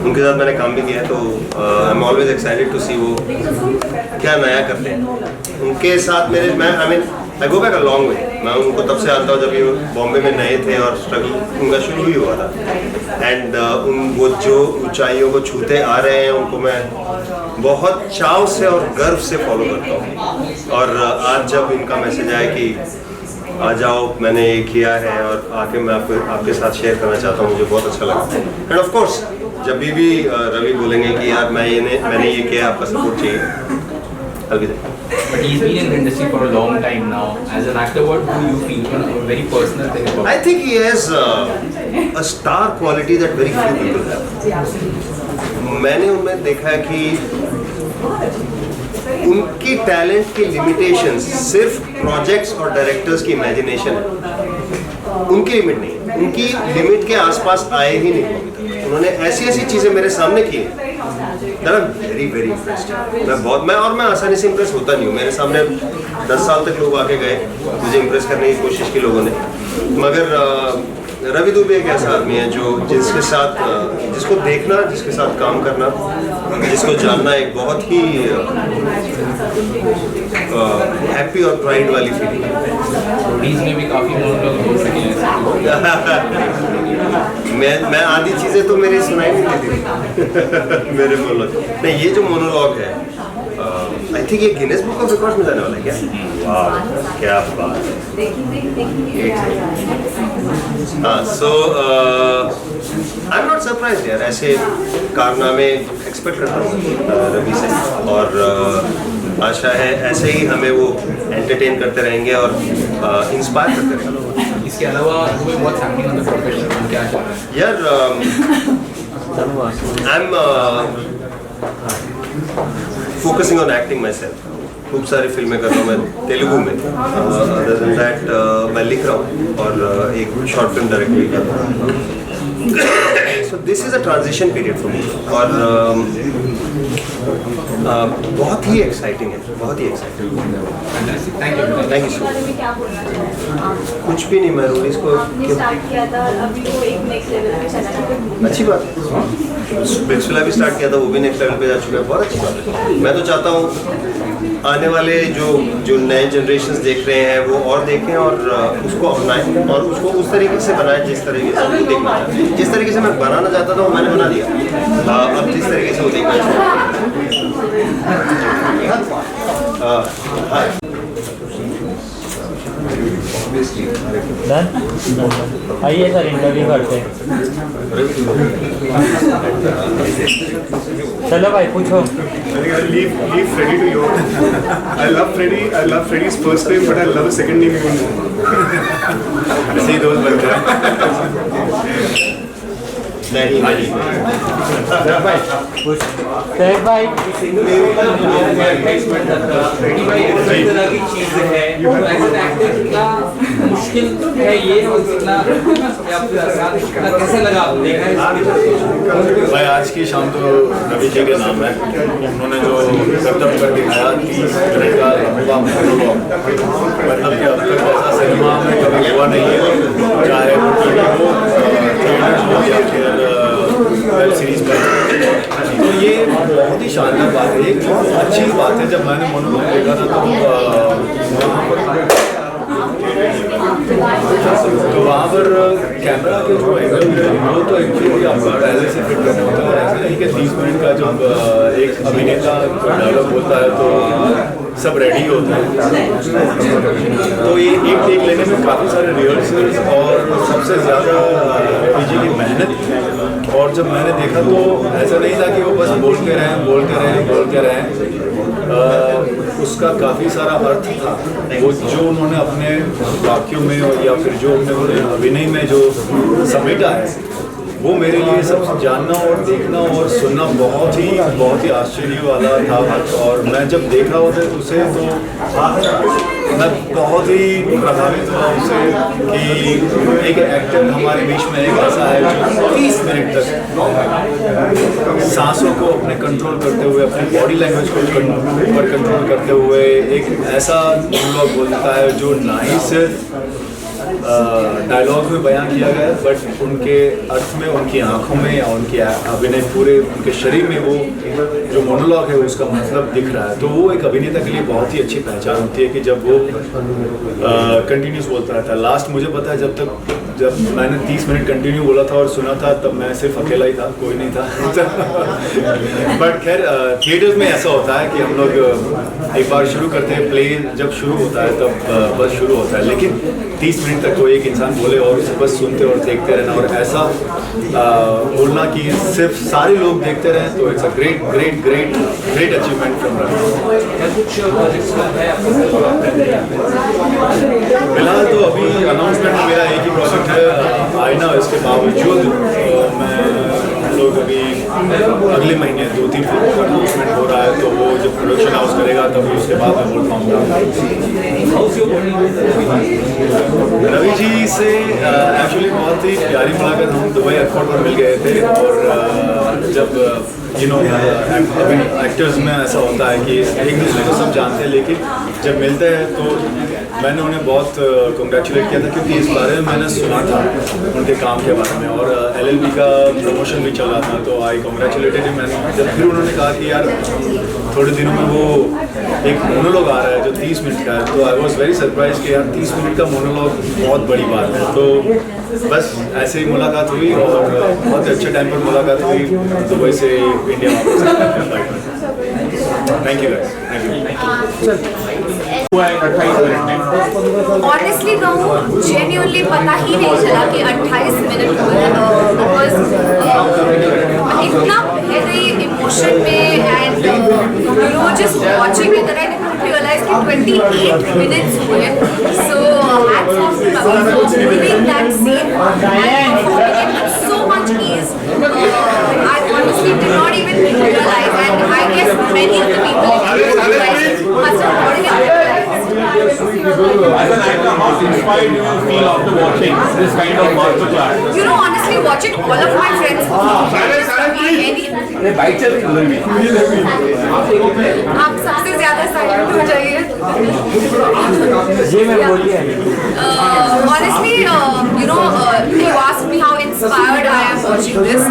उनके साथ मैंने काम भी किया है, तो I am always excited to see वो क्या नया करते हैं। उनके साथ मेरे आई go back a long way. मैं उनको तब से आता हूँ जब ये बॉम्बे में नए थे और स्ट्रगल उनका शुरू ही हुआ था। एंड वो जो ऊंचाइयों को छूते आ रहे हैं उनको मैं बहुत चाव से और गर्व से फॉलो करता हूँ। और आज जब इनका मैसेज आया कि आ जाओ, मैंने ये किया है और आके मैं आपके साथ शेयर करना चाहता हूँ, मुझे बहुत अच्छा लगा। एंड ऑफ कोर्स जब भी रवि बोलेंगे कि यार मैंने ये किया, आपका सपोर्ट चाहिए, अलविदा। But he's been in the industry for a long time now. As an actor, what do you feel? A very personal thing about. I think he has a star quality that very few people have. मैंने उनमें देखा है कि उनकी talent की limitations सिर्फ projects और directors की इमेजिनेशन है, उनकी लिमिट नहीं है। उनकी लिमिट के आसपास आए ही नहीं। उन्होंने ऐसी चीज़ें मेरे सामने की हैं, वेरी वेरी इम्प्रेस्ड। मैं आसानी से इम्प्रेस होता नहीं हूँ। मेरे सामने 10 साल तक लोग आके गए, मुझे इम्प्रेस करने की कोशिश की लोगों ने, मगर रवि दुबे एक ऐसा आदमी है जो जिसको देखना, जिसके साथ काम करना, जिसको जानना एक बहुत ही हैप्पी और प्राइड वाली फीलिंग है। बीच में भी काफी मोनोलॉग बोल सके मैं आधी चीजें तो मेरी सुनाई नहीं देती मेरे मोनोलॉग नहीं। ये जो मोनोलॉग है आई थिंक ये गिनेस बुक ऑफ रिकॉर्ड्स में जाने वाला है क्या? वाह, क्या बात है। हाँ, सो आई एम नॉट सरप्राइज्ड यार, ऐसे कारनामे एक्सपेक्ट करता हूँ रवि से, और आशा है ऐसे ही हमें वो एंटरटेन करते रहेंगे और इंस्पायर करते रहेंगे। इसके अलावा what's happening on the profession, क्या चल रहा है यार? I am focusing on acting my self. खूब सारी फिल्में कर रहा हूँ मैं तेलुगु में। अदर देन दैट मैं लिख रहा हूँ और एक शॉर्ट फिल्म डायरेक्ट भी कर रहा हूँ। So this is a transition period for me, और बहुत ही एक्साइटिंग है, बहुत ही exciting. Thank you so much. कुछ भी नहीं, मैं रोडीज को अच्छी बात है। बिल्सुला भी स्टार्ट किया था, वो भी नेक्स्ट लेवल पे जा चुका है, बहुत अच्छी बात है। मैं तो चाहता हूँ आने वाले जो नए जनरेशन्स देख रहे हैं वो और देखें और उसको अपनाएं और उसको उस तरीके से बनाएं जिस तरीके से वो देखना चाहते हैं। जिस तरीके से मैं बनाना चाहता था वो मैंने बना दिया, अब जिस तरीके से वो देखना चाहते हैं। आइए सर, इंटरव्यू करते हैं। चलो भाई पूछो। Leave Freddie to you. I love Freddie's first name, but I love his second name even more. ऐसे ही दोस्त बनते हैं। नहीं भाई पूछ। शेख भाई मुश्किल है ये, और कैसे लगा आपको देखा है? भाई आज की शाम तो रवि जी के नाम है। उन्होंने जो कर्तव्य कर दिखाया कि का लंबा मोनोलॉग, मतलब कि अब तक ऐसा सिनेमा में कभी हुआ नहीं है, चाहे वो थिएटर्स हो या फिर वेब सीरीज पर। तो ये बहुत ही शानदार बात है, एक अच्छी बात है। जब मैंने मोनोलॉग देखा था तो वहाँ पर कैमरा के जो एंगल वो तो एक्चुअली आपको पहले से फिट करना होता है। ऐसा नहीं कि 30 मिनट का जब एक अभिनेता डायलॉग होता है तो सब रेडी होता है। तो ये एक टेक लेने में काफ़ी सारे रिहर्सल्स और सबसे ज़्यादा पीजी की मेहनत। और जब मैंने देखा तो ऐसा नहीं था कि वो बस बोलते रहें। उसका काफ़ी सारा अर्थ था, वो जो उन्होंने अपने वाक्यों में या फिर जो उन्होंने अभिनय में जो समेटा है, वो मेरे लिए सब जानना और देखना और सुनना बहुत ही आश्चर्य वाला था। और मैं जब देख रहा होता उसे तो मैं बहुत ही प्रभावित हुआ उससे कि एक एक्टर हमारे बीच में एक ऐसा है जो 30 मिनट तक सांसों को अपने कंट्रोल करते हुए, अपने बॉडी लैंग्वेज को ऊपर कंट्रोल करते हुए एक ऐसा मोनोलॉग बोलता है जो ना ही सिर्फ डायलॉग में बयां किया गया, बट उनके अर्थ में, उनकी आंखों में या उनके अभिनय पूरे उनके शरीर में वो जो मोनोलॉग है उसका मतलब दिख रहा है। तो वो एक अभिनेता के लिए बहुत ही अच्छी पहचान होती है कि जब वो कंटिन्यूस बोलता रहता है। लास्ट मुझे पता है जब मैंने 30 मिनट कंटिन्यू बोला था और सुना था, तब मैं सिर्फ अकेला ही था, कोई नहीं था। बट खैर थिएटर्स में ऐसा होता है कि हम लोग एक बार शुरू करते हैं, प्ले जब शुरू होता है तब बस शुरू होता है, लेकिन 30 मिनट तक तो एक इंसान बोले और उसे बस सुनते और देखते रहना, और ऐसा बोलना कि सिर्फ सारे लोग देखते रहें, तो it's a great great great great achievement from फिलहाल तो अभी अनाउंसमेंट मेरा एक ही प्रोजेक्ट है आईना। इसके बावजूद हम लोग अभी अगले महीने 2-3 फिल्म का अनाउंसमेंट हो रहा है, तो वो जब प्रोडक्शन हाउस करेगा तभी उसके बाद मैं बोल पाऊँगा। रवि जी से एक्चुअली बहुत ही प्यारी मुलाकात, हम दुबई एयरपोर्ट पर मिल गए थे, और जब एक्टर्स में ऐसा होता है कि एक दूसरे को सब जानते हैं, लेकिन जब मिलते हैं तो मैंने उन्हें बहुत कंग्रेचुलेट किया था, क्योंकि इस बारे में मैंने सुना था उनके काम के बारे में, और LLB का प्रमोशन भी चल रहा था, तो आई कंग्रेचुलेटेड। मैंने जब फिर उन्होंने कहा कि यार थोड़े दिनों में वो एक मोनोलॉग आ रहा है जो 30 मिनट का है, तो आई वॉज वेरी सरप्राइज कि यार 30 मिनट का मोनोलॉग बहुत बड़ी बात है। तो बस ऐसे ही मुलाकात हुई, और बहुत अच्छे टाइम पर मुलाकात हुई, दुबई से इंडिया वापस। Thank you guys, thank you. Honestly कहूँ जेन्युइनली पता ही नहीं चला कि 28 मिनट हुए, बिकॉज इतना बह गई इमोशन में, and just watching it I didn't realise कि 28 मिनट्स हुए। So hats off to Kavi for holding that scene and performing it with so much ease. I honestly did not even realize, and I guess many of the people must have already realized. As an actor, how inspired do you feel after watching this kind of masterclass? You know, honestly, watching all of my friends आप सबसे ज्यादा silent हो जाइए। जी मैं बोलिए। Honestly, you asked me how inspired I am watching this.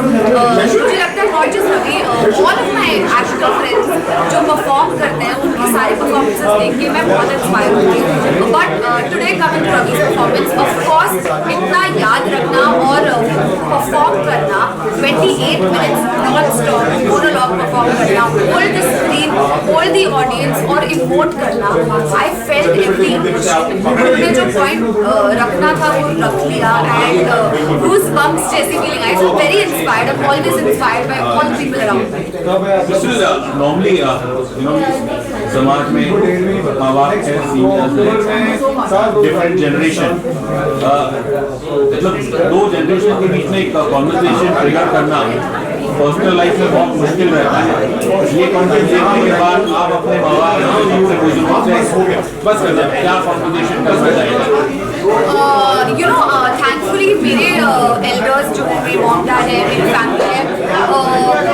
मुझे लगता है not just Ravi, all of my actor friends जो perform करते हैं उनके सारे performances देख के मैं बहुत inspired होती हूँ। But today coming to Ravi's performance, of course इतना याद रखना और perform करना 28 minutes non-stop monologue perform करना, hold the screen, hold the audience और emote करना, I felt every emotion। उन्होंने जो point रखना था वो रख लिया, and goosebumps जैसी feeling I. So very inspired, I'm always inspired by all the people around me। This is normally, समाज में बात है, डिफरेंट जनरेशन, मतलब 2 जनरेशन के बीच में एक कॉन्वर्सेशन ट्रिगर करना पर्सनल लाइफ में बहुत मुश्किल रहता है। ये कंटेंट देखने के बाद आप अपने बुजुर्गों से बस करना क्या कॉन्वर्सेशन करना चाहिए? थैंकफुली मेरे एल्डर्स जो है, मेरे मॉम डैड है, मेरी फैमिली है,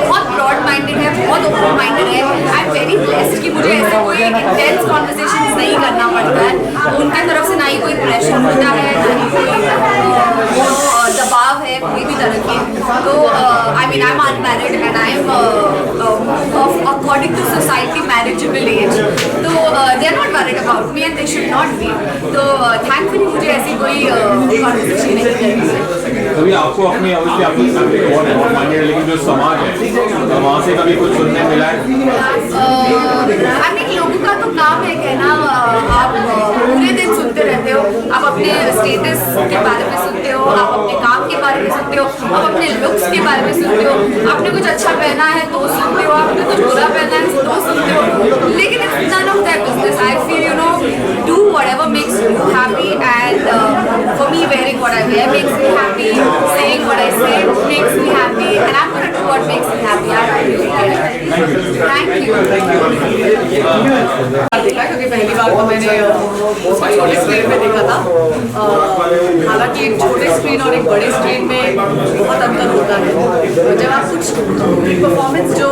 बहुत ब्रॉड माइंडेड है, बहुत ओपन माइंडेड है। आई एम वेरी ब्लेस्ड कि मुझे ऐसे कोई इंटेंस कॉन्वर्सेशन नहीं करना पड़ता है। उनकी तरफ से ना ही कोई प्रेशर होता है, ना ही कोई दबाव है कोई भी तरह के। तो I mean I am unmarried and I am according to society marriageable age, तो they are not worried about me and they should not be. तो थैंकफुली मुझे ऐसी कोई कॉन्वर्सेशन नहीं करनी है। कभी आपको अपनी अवश्य आपकी फैमिली बहुत मायने, लेकिन जो समाज है वहाँ से कभी कुछ सुनने मिला है? आई मीन लोगों का तो काम है कहना, आप पूरे दिन सुनते रहते हो, आप अपने स्टेटस के बारे में सुनते हो, आप अपने काम के बारे में सुनते हो, आप अपने लुक्स के बारे में सुनते हो, आपने कुछ अच्छा पहना है तो सुनते हो, आपने कुछ बुरा पहना है तो सुनते हो, लेकिन it's none of that business. I feel do whatever makes you happy, and for me wearing what I wear makes me happy, saying what I say makes me happy, and I'm going to do what makes me happy. I really care. Thank you. देखा क्योंकि पहली बार तो मैंने उसको छोटे screen पे देखा था। हालांकि एक छोटे स्क्रीन और एक बड़े स्क्रीन में बहुत अंतर होता है। जब आप कुछ परफॉर्मेंस जो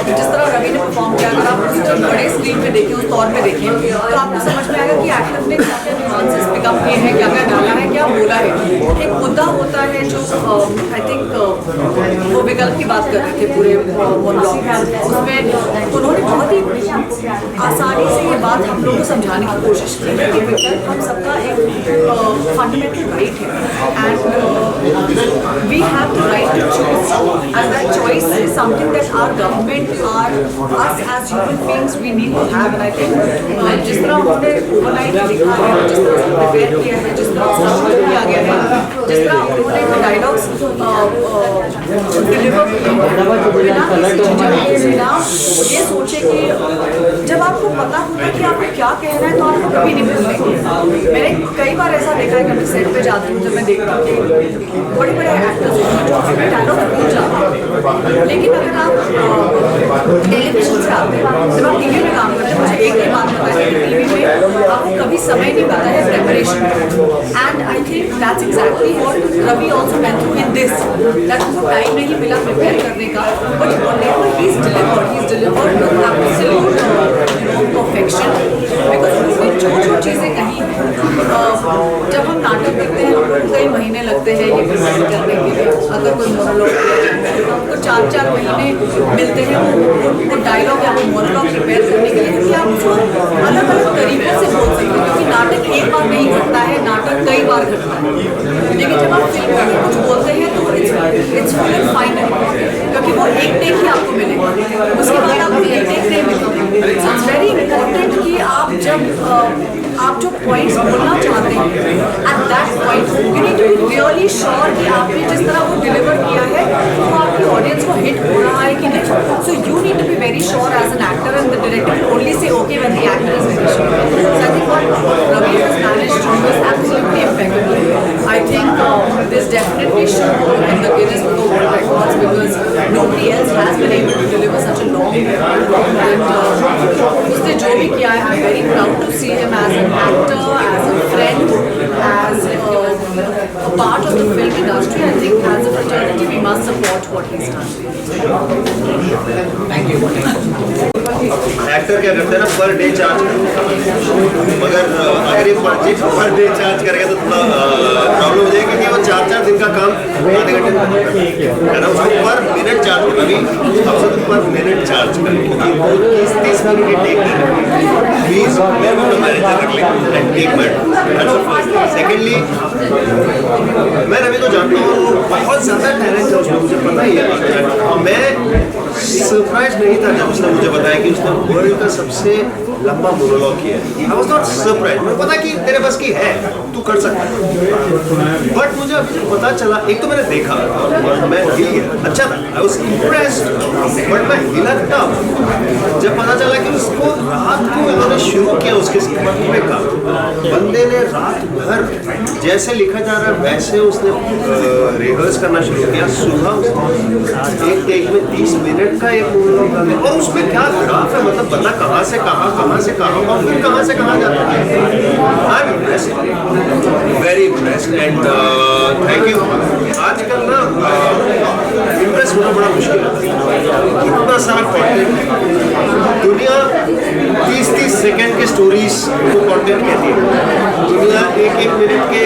जिस तरह रवि ने परफॉर्म किया, अगर आप उसको बड़े स्क्रीन पे देखें, उस तौर पे देखें, तो आपको समझ में आएगा कि एक्टर ने क्या क्या नुआंसेस पिकअप किए हैं, क्या क्या डाला है, क्या बोला है। एक मुद्दा होता है जो आई थिंक वो विकल्प की बात कर रहे थे पूरे मोनोलॉग में, उसमें उन्होंने बहुत ही आसानी से ये बात हम लोगों को समझाने की कोशिश की है कि विकल्प हम सबका एक फंडामेंटल राइट है and we have the right to choose and that choice is something that our government are us as human beings we need to have and I think जिस तरह उन्होंने ओवरनाइट लिखा है, जिस तरह से प्रिपेयर किया है, जिस तरह से किया गया है, जिस तरह उन्होंने डायलॉग्स डिलीवर बिना किसी झिझक के, बिना ये सोचे कि जब आपको पता होता है कि आपको क्या कहना है तो आपको कभी नहीं भूलेंगे। मैंने कई बार ऐसा देखा है, कभी सेट पे जाती हूँ जब मैं देखती हूँ कि बड़े बड़े एक्टर्स होते हैं जो डायलॉग भूल जाते हैं, लेकिन अगर आप टेलीविजन से आते हैं, जब आप टीवी में काम करते हैं, मुझे एक ही बात पता है कि टीवी में आपको कभी समय नहीं मिलता है preparation and I think that's exactly what Ravi also went through in this, that उनको टाइम नहीं मिला प्रिपेयर करने का, but whatever he is delivered with absolute perfection, because उन्होंने जो चीज़ें कही, जब हम नाटक देखते हैं हमको कई महीने लगते हैं ये प्रिपेयर करने के लिए, अगर कोई मोनोलॉग किया जाता है तो हमको 4-4 महीने मिलते हैं वो डायलॉग या वो मोनोलॉग प्रिपेयर करने के लिए कि आप उसको अलग अलग तरीकों से बोल सकते हैं, क्योंकि नाटक एक बार नहीं घटता है, नाटक कई बार घटता है, लेकिन जब आप फिल्म में कुछ बोलते हैं तो इट्स फुल एंड फाइनल, क्योंकि वो एक टेक ही आपको मिलेगा, उसके बाद आपको एक टेक नहीं मिलेगा। सो इट्स वेरी इंपॉर्टेंट कि आप जो पॉइंट्स बोलना चाहते हैं at that point you need to be really sure कि आपने जिस तरह वो डिलीवर किया है वो आपकी ऑडियंस को हिट हो रहा है कि नहीं। So you need to be very sure as an actor and the director only say okay when the actor is very sure. So I think what Ravi has managed to do is absolutely impeccable. I think this definitely should go in the Guinness book of world records because nobody else has been able to deliver such a long film and उसने जो भी किया है, I'm very proud to see him as an actor, as a friend, as a part of the film industry. I think as a fraternity we must support what he's done. Thank you. Actor क्या करते हैं ना, per day charge अगर ये per day charge करेगा तो problem हो जाएगी, क्योंकि वो 4-4 दिन का काम आधे घंटे में है ना, उसको पर मिनट चार्ज करें, अब से तो पर मिनट चार्ज करें, क्योंकि वो 30 मिनट की टेक है। प्लीज मेरे को मैनेजर रख लें टेक मिनट। सेकेंडली मैं रवि को जानता हूँ, बहुत ज़्यादा टैलेंट है उसमें, मुझे पता ही है। मैं सरप्राइज नहीं था जब उसने मुझे बताया कि उसने वर्ल्ड का सबसे लंबा मोनोलॉग किया है। आई वाज नॉट सरप्राइज, मुझे पता कि तेरे बस की है, तू कर सकता है, बट मुझे अभी पता चला, एक तो मैंने देखा और मैं हिल गया, अच्छा था, आई वाज इम्प्रेस्ड, बट मैं हिला तब जब पता चला कि उसको रात को इन्होंने शुरू किया, उसके स्क्रिप्ट में का बंदे ने रात भर जैसे लिखा जा रहा है वैसे उसने रिहर्स करना शुरू किया। सुबह एक टेक में 30 मिनट का एक मोनोलॉग था और उसमें क्या ग्राफ है, मतलब बंदा कहाँ से कहाँ और फिर कहाँ से कहाँ जाता है। I am impressed, very impressed and thank you. आजकल ना इम्प्रेस होना बड़ा मुश्किल है, इतना सारा कंटेंट, दुनिया 30-30 सेकेंड के स्टोरीज को कंटेंट कहती है, दुनिया 1-1 मिनट के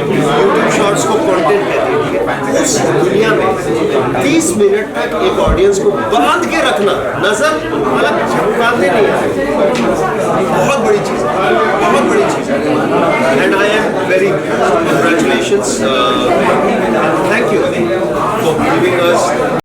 यूट्यूब शॉर्ट्स को कंटेंट कहती है। उस दुनिया में 30 मिनट तक एक ऑडियंस को बांध के रखना, नजर मतलब झपकाते नहीं है, बहुत बड़ी चीज़ है, बहुत बड़ी चीज़ है। And I am very congratulations, thank you for giving us